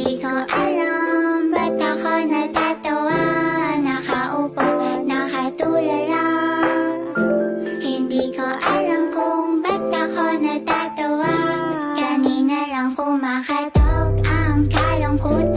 Hindi ko alam ba't ako natatawa, nakaupo, nakatulala. Hindi ko alam kung ba't ako natatawa. Kanina lang kumakatok ang kalungkutan.